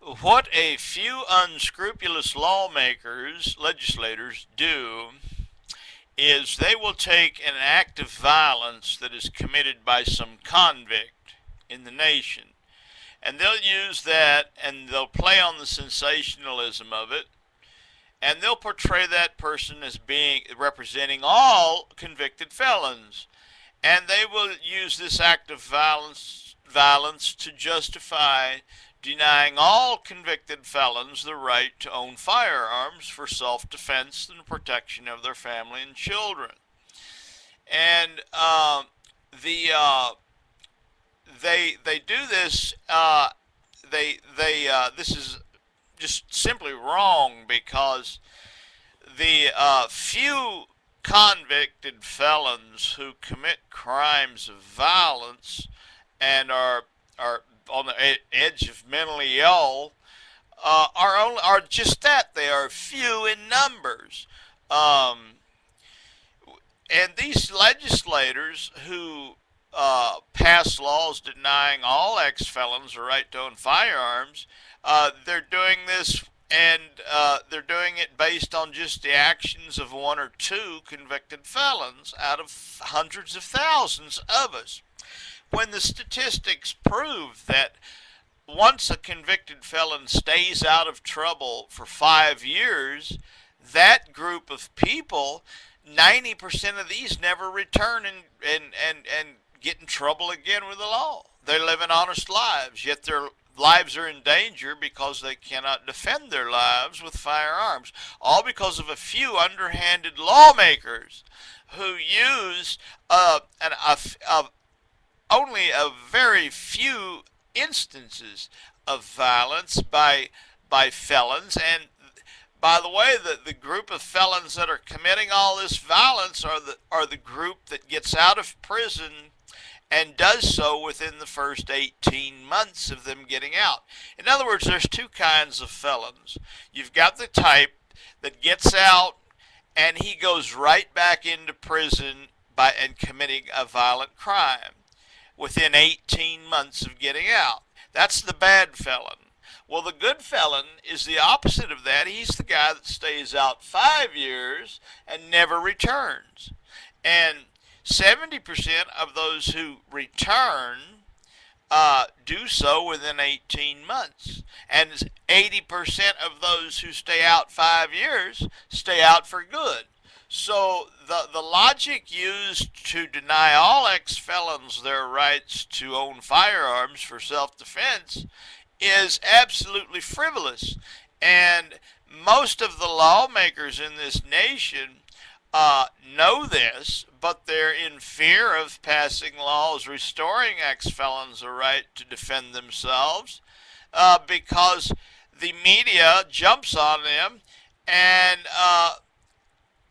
What a few unscrupulous legislators do is they will take an act of violence that is committed by some convict in the nation, and they'll use that and they'll play on the sensationalism of it, and they'll portray that person as being representing all convicted felons, and they will use this act of violence to justify denying all convicted felons the right to own firearms for self-defense and protection of their family and children. And the they do this. This is just simply wrong because the few convicted felons who commit crimes of violence and are on the edge of mentally ill are just that. They are few in numbers. Um, and these legislators who pass laws denying all ex-felons the right to own firearms, they're doing this, and they're doing it based on just the actions of one or two convicted felons out of hundreds of thousands of us. When the statistics prove that once a convicted felon stays out of trouble for 5 years, that group of people, 90% of these never return and get in trouble again with the law. They live in honest lives, yet their lives are in danger because they cannot defend their lives with firearms. All because of a few underhanded lawmakers who use only a very few instances of violence by felons. And by the way, the group of felons that are committing all this violence are the group that gets out of prison and does so within the first 18 months of them getting out. In other words, there's two kinds of felons. You've got the type that gets out and he goes right back into prison and committing a violent crime within 18 months of getting out. That's the bad felon. Well, the good felon is the opposite of that. He's the guy that stays out 5 years and never returns. And 70% of those who return do so within 18 months. And 80% of those who stay out 5 years stay out for good. So the logic used to deny all ex-felons their rights to own firearms for self-defense is absolutely frivolous. And most of the lawmakers in this nation know this, but they're in fear of passing laws restoring ex-felons the right to defend themselves because the media jumps on them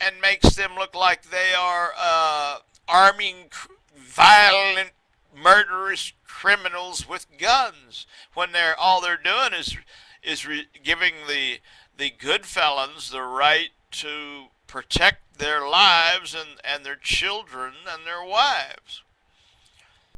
and makes them look like they are arming violent, murderous criminals with guns when they're doing is giving the good felons the right to protect their lives and their children and their wives.